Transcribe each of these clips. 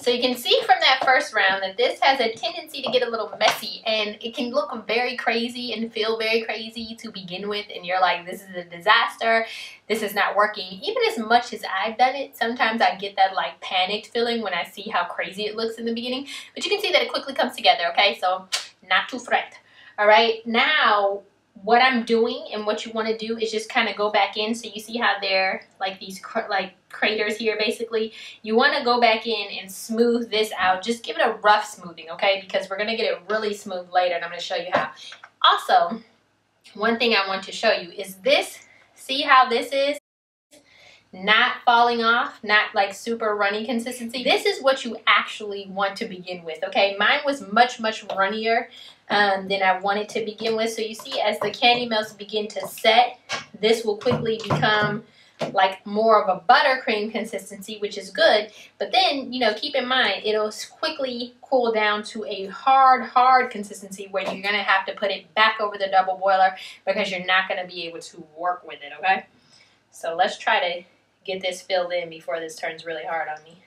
So you can see from that first round that this has a tendency to get a little messy, and it can look very crazy and feel very crazy to begin with, and you're like, this is a disaster, this is not working. Even as much as I've done it, sometimes I get that like panicked feeling when I see how crazy it looks in the beginning, but you can see that it quickly comes together, okay? So not to fret. All right, now what I'm doing and what you want to do is just kind of go back in. So you see how they're like these craters here basically. You want to go back in and smooth this out. Just give it a rough smoothing, okay? Because we're going to get it really smooth later, and I'm going to show you how. Also, one thing I want to show you is this. See how this is? Not falling off, not like super runny consistency. This is what you actually want to begin with, okay? Mine was much runnier than I wanted to begin with. So you see, as the candy melts begin to set, this will quickly become like more of a buttercream consistency, which is good. But then, you know, keep in mind, it'll quickly cool down to a hard consistency where you're gonna have to put it back over the double boiler because you're not gonna be able to work with it, okay? So let's try to get this filled in before this turns really hard on me.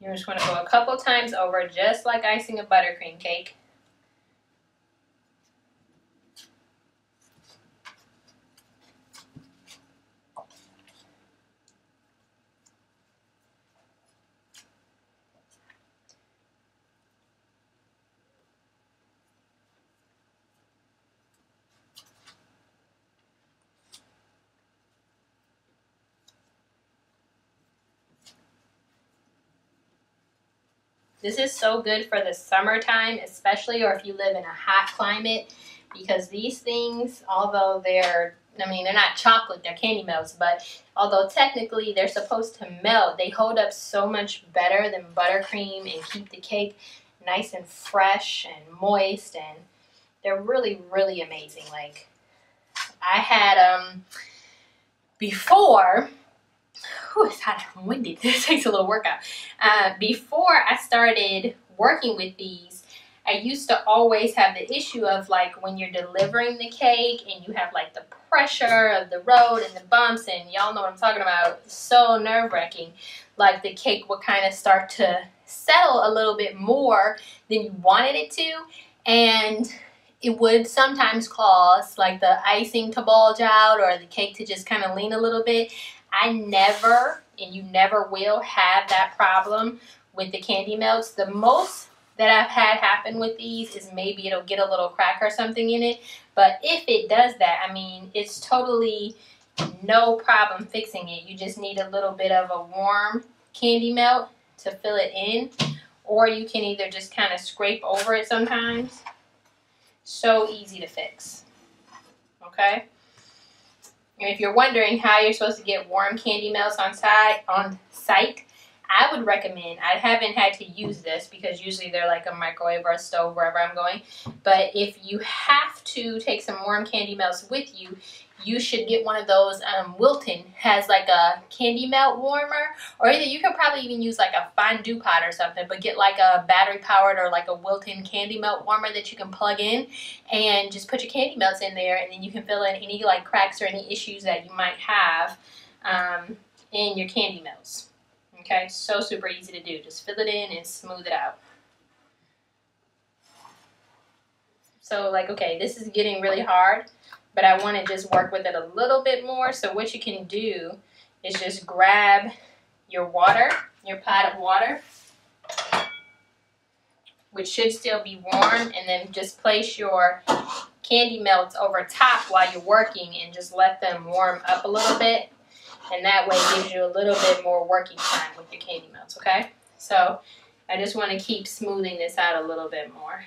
You're just going to go a couple times over, just like icing a buttercream cake. This is so good for the summertime, especially, or if you live in a hot climate, because these things, although they're not chocolate, they're candy melts, but although technically they're supposed to melt, they hold up so much better than buttercream and keep the cake nice and fresh and moist, and they're really amazing. Like, I had before, it's hot and windy. This takes a little workout. Before I started working with these, I used to always have the issue of like when you're delivering the cake and you have like the pressure of the road and the bumps, and y'all know what I'm talking about. It's so nerve-wracking. Like the cake would kind of start to settle a little bit more than you wanted it to, and it would sometimes cause like the icing to bulge out or the cake to just kind of lean a little bit. I never, and you never will, have that problem with the candy melts. The most that I've had happen with these is maybe it'll get a little crack or something in it. But if it does that, I mean, it's totally no problem fixing it. You just need a little bit of a warm candy melt to fill it in. Or you can either just kind of scrape over it sometimes. So easy to fix. Okay? And if you're wondering how you're supposed to get warm candy melts on site, I would recommend, I haven't had to use this because usually they're like a microwave or a stove wherever I'm going, but if you have to take some warm candy melts with you, you should get one of those. Wilton has like a candy melt warmer, or either you could probably even use like a fondue pot or something, but get like a battery powered or like a Wilton candy melt warmer that you can plug in and just put your candy melts in there, and then you can fill in any like cracks or any issues that you might have in your candy melts. Okay, so super easy to do. Just fill it in and smooth it out. So like, okay, this is getting really hard, but I want to just work with it a little bit more. So what you can do is just grab your water, your pot of water, which should still be warm, and then just place your candy melts over top while you're working and just let them warm up a little bit. And that way it gives you a little bit more working time with your candy melts, okay? So I just want to keep smoothing this out a little bit more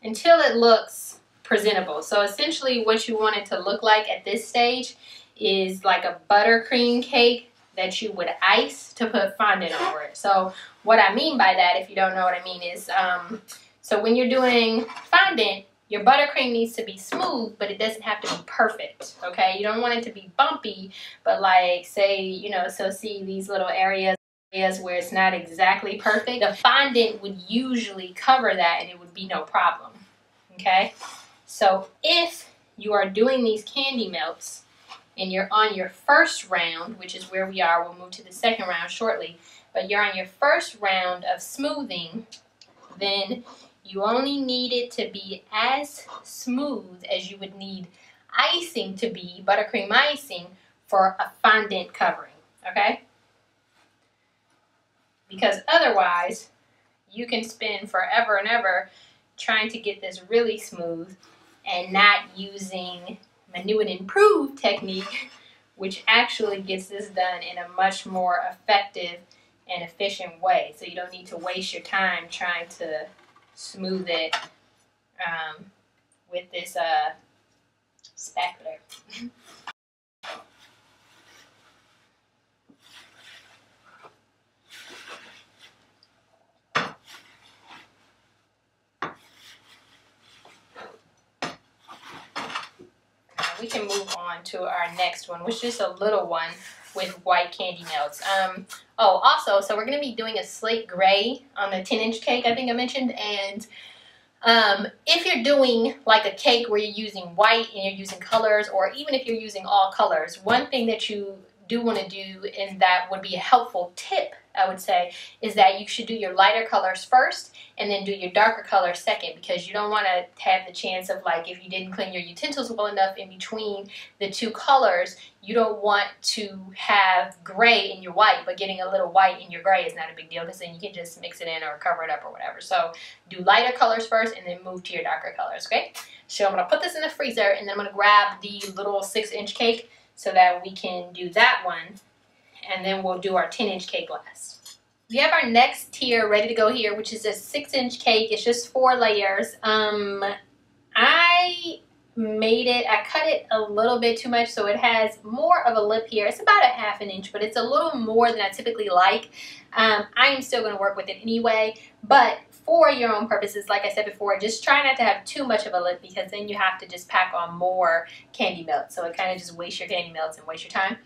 until it looks presentable. So essentially what you want it to look like at this stage is like a buttercream cake that you would ice to put fondant over it. So what I mean by that, if you don't know what I mean, is so when you're doing fondant, your buttercream needs to be smooth, but it doesn't have to be perfect, okay? You don't want it to be bumpy, but like say, you know, so see these little areas areas where it's not exactly perfect, the fondant would usually cover that and it would be no problem. Okay? So if you are doing these candy melts and you're on your first round, which is where we are, we'll move to the second round shortly, but you're on your first round of smoothing, then you only need it to be as smooth as you would need icing to be, buttercream icing, for a fondant covering, okay? Because otherwise, you can spend forever and ever trying to get this really smooth and not using my new and improved technique, which actually gets this done in a much more effective and efficient way. So you don't need to waste your time trying to smooth it with this spatula. We can move on to our next one, which is a little one with white candy melts. Oh, also, so we're going to be doing a slate gray on the 10-inch cake I think I mentioned. And if you're doing like a cake where you're using white and you're using colors, or even if you're using all colors, one thing that you do want to do, and that would be a helpful tip, I would say, is that you should do your lighter colors first and then do your darker colors second, because you don't want to have the chance of, like, if you didn't clean your utensils well enough in between the two colors, you don't want to have gray in your white, but getting a little white in your gray is not a big deal, because then you can just mix it in or cover it up or whatever. So do lighter colors first and then move to your darker colors, okay? So I'm going to put this in the freezer, and then I'm going to grab the little 6-inch cake so that we can do that one, and then we'll do our 10-inch cake last. We have our next tier ready to go here, which is a 6-inch cake. It's just 4 layers. I cut it a little bit too much, so it has more of a lip here. It's about a 1/2 inch, but it's a little more than I typically like. I am still going to work with it anyway, but for your own purposes, like I said before, just try not to have too much of a lip, because then you have to just pack on more candy melts. So it kind of just wastes your candy melts and wastes your time.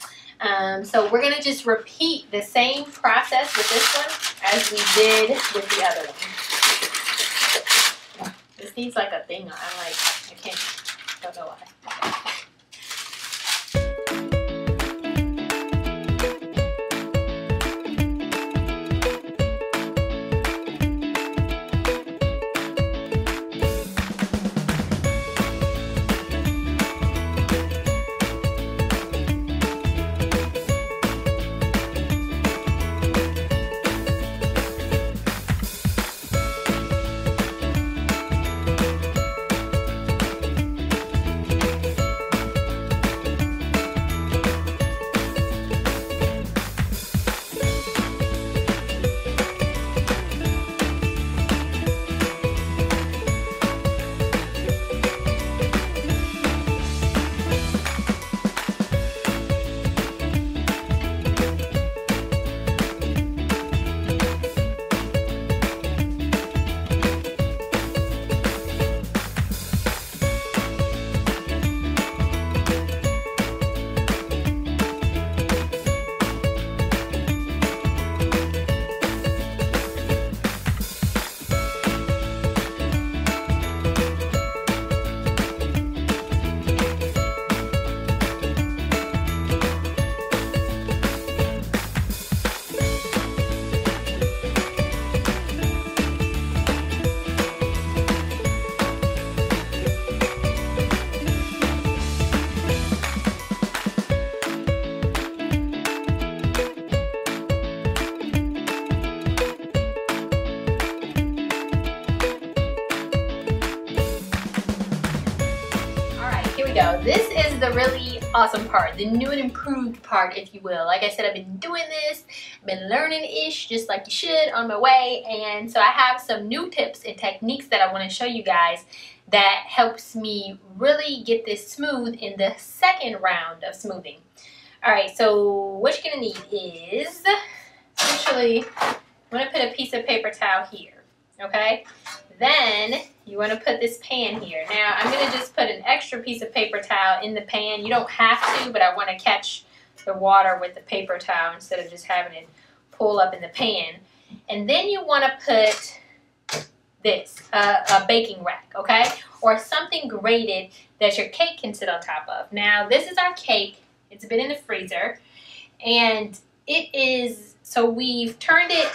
So we're going to just repeat the same process with this one as we did with the other one. This needs like a thing. I can't, don't know why. Go. This is the really awesome part, the new and improved part, if you will. Like I said, I've been doing this, been learning-ish, just like you should, on my way. And so I have some new tips and techniques that I want to show you guys that helps me really get this smooth in the second round of smoothing. Alright, so what you're going to need is, essentially, I'm going to put a piece of paper towel here, okay? Then you want to put this pan here. Now I'm going to just put an extra piece of paper towel in the pan. You don't have to, but I want to catch the water with the paper towel instead of just having it pull up in the pan. And then you want to put this, a baking rack, okay? Or something grated that your cake can sit on top of. Now, this is our cake. It's been in the freezer. And it is, so we've turned it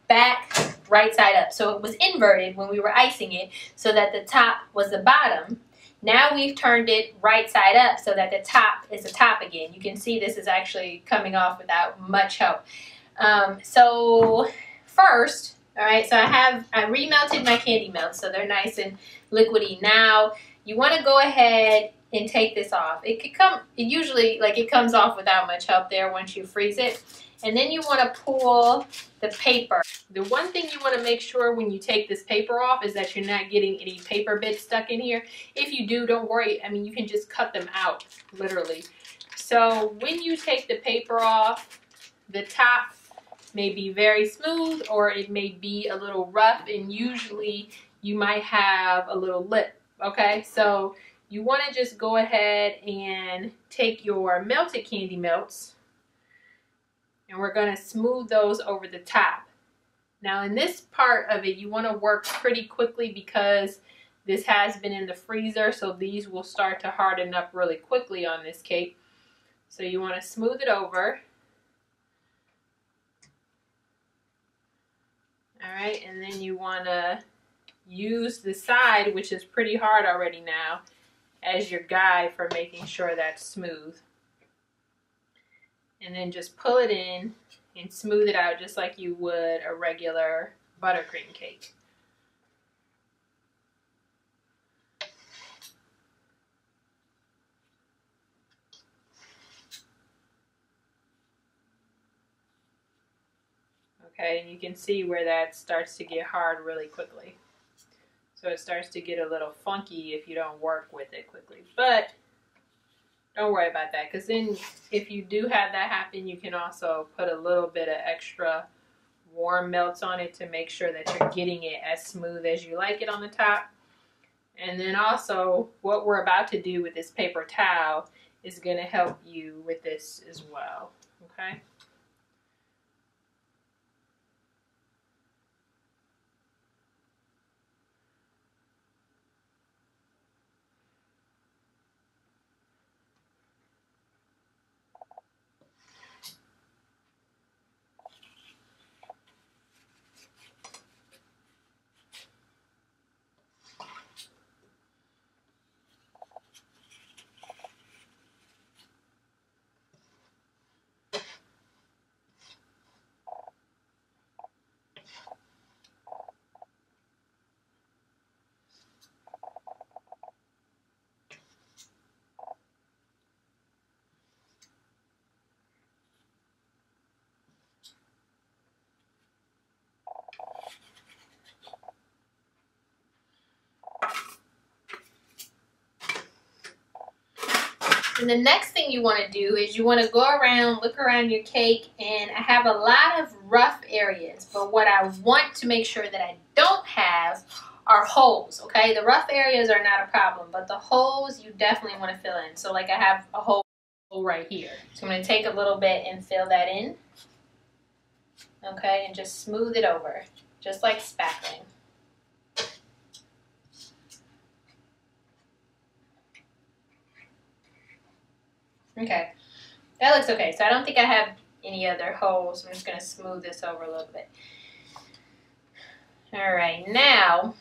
back right side up. So it was inverted when we were icing it so that the top was the bottom. Now we've turned it right side up so that the top is the top again. You can see this is actually coming off without much help. So first, all right, so I remelted my candy melts so they're nice and liquidy. Now you want to go ahead and take this off. It usually it comes off without much help there once you freeze it. And then you want to pull the paper. The one thing you want to make sure when you take this paper off is that you're not getting any paper bits stuck in here. If you do, don't worry. I mean, you can just cut them out, literally. So when you take the paper off, the top may be very smooth or it may be a little rough, and usually you might have a little lip, okay? So you want to just go ahead and take your melted candy melts, and we're going to smooth those over the top. Now in this part of it, you want to work pretty quickly because this has been in the freezer, so these will start to harden up really quickly on this cake. So you want to smooth it over. All right, and then you want to use the side, which is pretty hard already now, as your guide for making sure that's smooth. And then just pull it in and smooth it out just like you would a regular buttercream cake. Okay, and you can see where that starts to get hard really quickly. So it starts to get a little funky if you don't work with it quickly. But don't worry about that, because then if you do have that happen, you can also put a little bit of extra warm melts on it to make sure that you're getting it as smooth as you like it on the top. And then also what we're about to do with this paper towel is going to help you with this as well, okay? And the next thing you want to do is you want to go around, look around your cake, and I have a lot of rough areas, but what I want to make sure that I don't have are holes, okay? The rough areas are not a problem, but the holes you definitely want to fill in. So like I have a hole right here. So I'm going to take a little bit and fill that in, okay, and just smooth it over, just like spackling. Okay, that looks okay. So I don't think I have any other holes. I'm just going to smooth this over a little bit. All right, now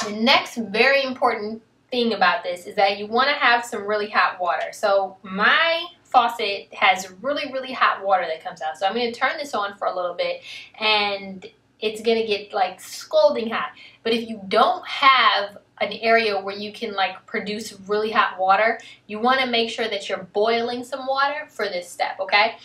the next very important thing about this is that you want to have some really hot water. So my faucet has really, really hot water that comes out. So I'm going to turn this on for a little bit, and it's going to get like scalding hot. But if you don't have an area where you can like produce really hot water, you want to make sure that you're boiling some water for this step, okay?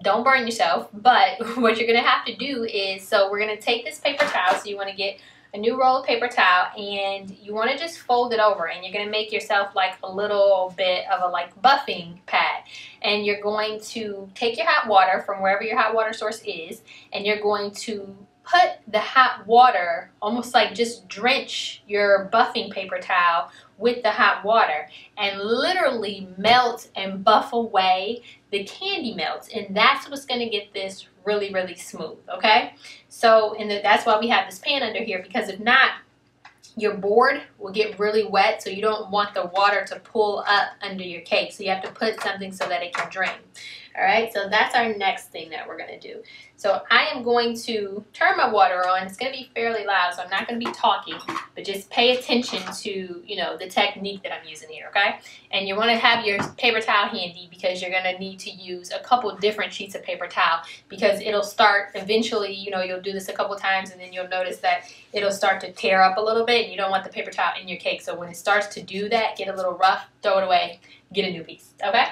Don't burn yourself, but what you're going to have to do is, so we're going to take this paper towel, so you want to get a new roll of paper towel, and you want to just fold it over, and you're going to make yourself like a little bit of a like buffing pad, and you're going to take your hot water from wherever your hot water source is, and you're going to put the hot water, almost like just drench your buffing paper towel with the hot water and literally melt and buff away the candy melts, and that's what's going to get this really, really smooth, okay? So, that's why we have this pan under here, because if not, your board will get really wet, so you don't want the water to pull up under your cake. So you have to put something so that it can drain. All right, so that's our next thing that we're going to do. So I am going to turn my water on. It's going to be fairly loud, so I'm not going to be talking, but just pay attention to, you know, the technique that I'm using here, okay? And you want to have your paper towel handy, because you're going to need to use a couple different sheets of paper towel, because it'll start eventually, you know, you'll do this a couple times and then you'll notice that it'll start to tear up a little bit, and you don't want the paper towel in your cake. So when it starts to do that, get a little rough, throw it away, get a new piece, okay?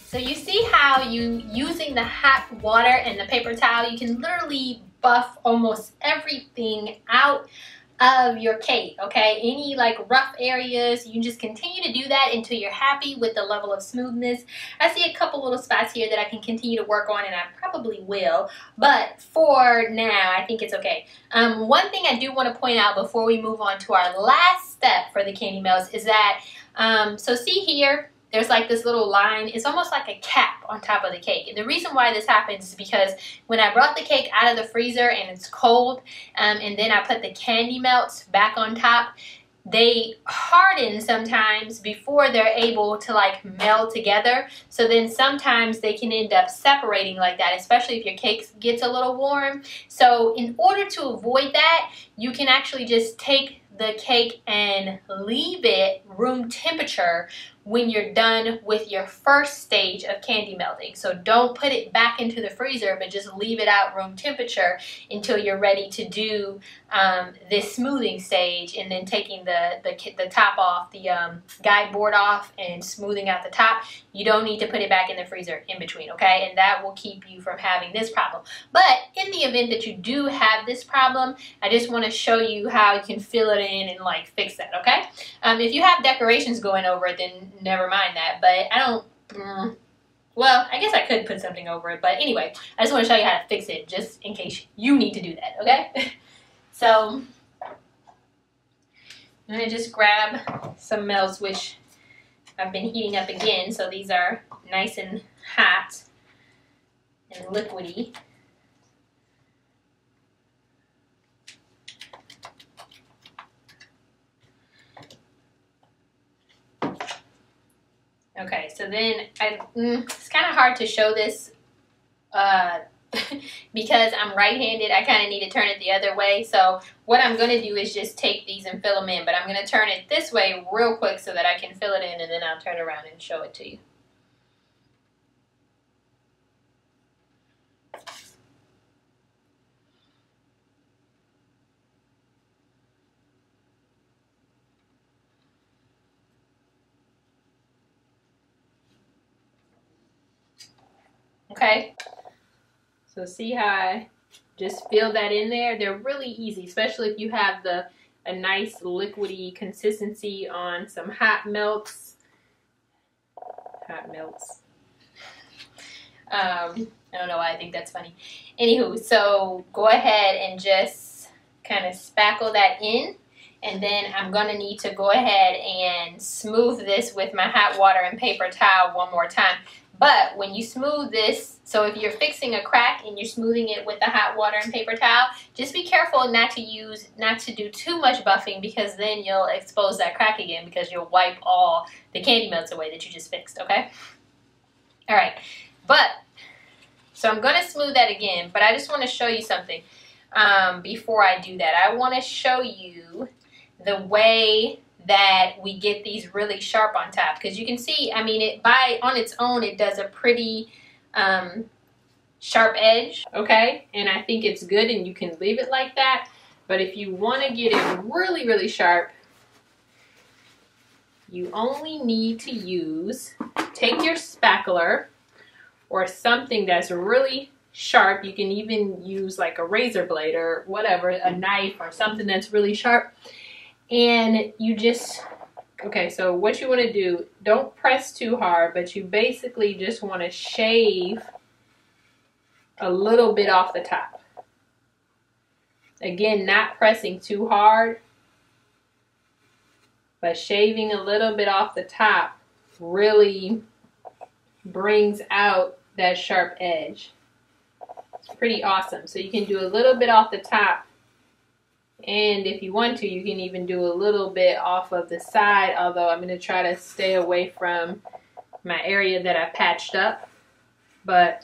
So you see how using the hot water and the paper towel, you can literally buff almost everything out of your cake, okay? Any like rough areas, you can just continue to do that until you're happy with the level of smoothness. I see a couple little spots here that I can continue to work on, and I probably will, but for now, I think it's okay. One thing I do want to point out before we move on to our last step for the candy melts is that, so see here, there's like this little line. It's almost like a cap on top of the cake. And the reason why this happens is because when I brought the cake out of the freezer and it's cold, and then I put the candy melts back on top, they harden sometimes before they're able to like meld together. So then sometimes they can end up separating like that, especially if your cake gets a little warm. So in order to avoid that, you can actually just take the cake and leave it room temperature when you're done with your first stage of candy melting. So don't put it back into the freezer, but just leave it out room temperature until you're ready to do this smoothing stage, and then taking the top off, the guide board off, and smoothing out the top. You don't need to put it back in the freezer in between, okay? And that will keep you from having this problem. But in the event that you do have this problem, I just want to show you how you can fill it in and like fix that, okay? If you have decorations going over it, then never mind that. But I don't, Well, I guess I could put something over it, but anyway, I just want to show you how to fix it, just in case you need to do that, okay? So, I'm going to just grab some melts, which I've been heating up again, so these are nice and hot and liquidy. Okay, so then it's kind of hard to show this because I'm right-handed. I kind of need to turn it the other way. So what I'm going to do is just take these and fill them in. But I'm going to turn it this way real quick so that I can fill it in, and then I'll turn around and show it to you. Okay, so see how I just fill that in there? They're really easy, especially if you have a nice liquidy consistency on some hot melts. Hot melts. I don't know why I think that's funny. Anywho, so go ahead and just kind of spackle that in. And then I'm going to need to go ahead and smooth this with my hot water and paper towel one more time. But when you smooth this, so if you're fixing a crack and you're smoothing it with the hot water and paper towel, just be careful not to do too much buffing, because then you'll expose that crack again, because you'll wipe all the candy melts away that you just fixed, okay? All right, so I'm going to smooth that again, but I just want to show you something before I do that. I want to show you the way that we get these really sharp on top, because you can see, I mean, on its own, it does a pretty sharp edge, okay? And I think it's good, and you can leave it like that. But if you want to get it really, really sharp, you only need to take your spackler or something that's really sharp. You can even use like a razor blade or whatever, a knife or something that's really sharp. And you just, okay, so what you want to do, don't press too hard, but you basically just want to shave a little bit off the top. Again, not pressing too hard, but shaving a little bit off the top really brings out that sharp edge. It's pretty awesome. So you can do a little bit off the top. And if you want to, you can even do a little bit off of the side, although I'm going to try to stay away from my area that I patched up. But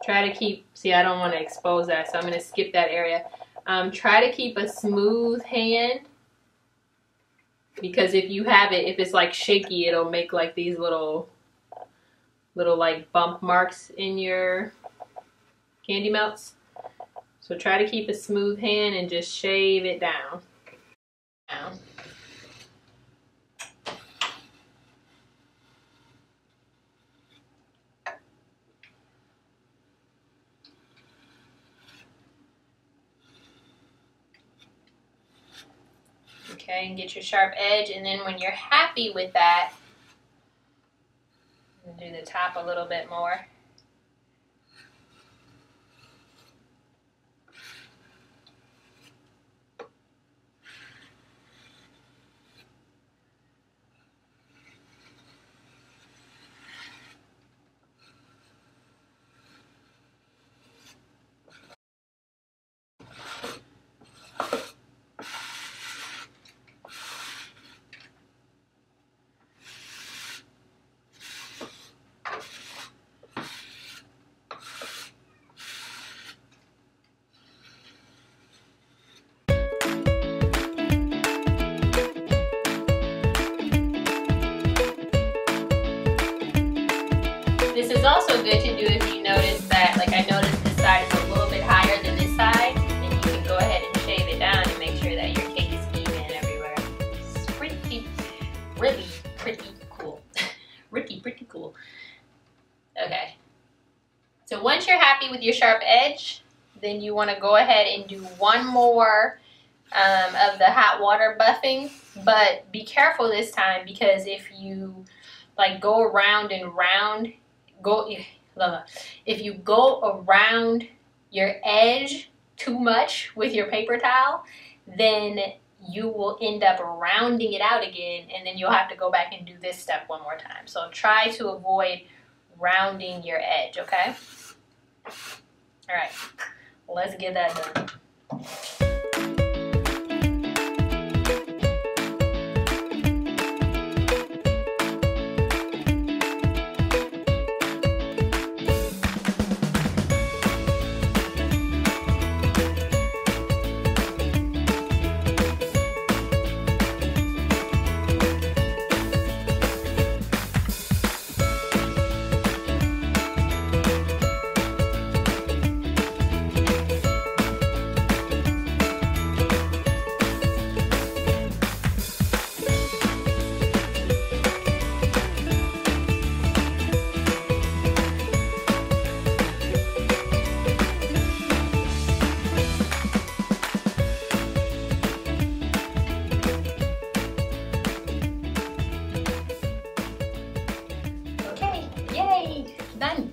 try to keep, see, I don't want to expose that, so I'm going to skip that area. Try to keep a smooth hand, because if you have it, if it's like shaky, it'll make like these little like bump marks in your candy melts. So try to keep a smooth hand and just shave it down. Okay, and get your sharp edge, and then when you're happy with that, do the top a little bit more. This is also good to do if you notice that, like I noticed this side is a little bit higher than this side, and you can go ahead and shave it down and make sure that your cake is even everywhere. It's really pretty cool. pretty cool. Okay. So once you're happy with your sharp edge, then you want to go ahead and do one more of the hot water buffing, but be careful this time, because if you like go around and round, if you go around your edge too much with your paper towel, then you will end up rounding it out again, and then you'll have to go back and do this step one more time. So try to avoid rounding your edge, okay? All right, let's get that done. Done.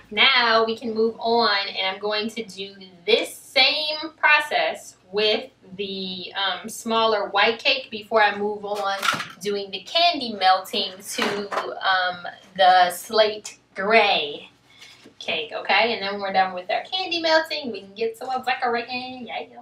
Now we can move on, and I'm going to do this same process with the smaller white cake before I move on doing the candy melting to the slate gray cake, okay? And then when we're done with our candy melting, we can get some decorating. Yeah.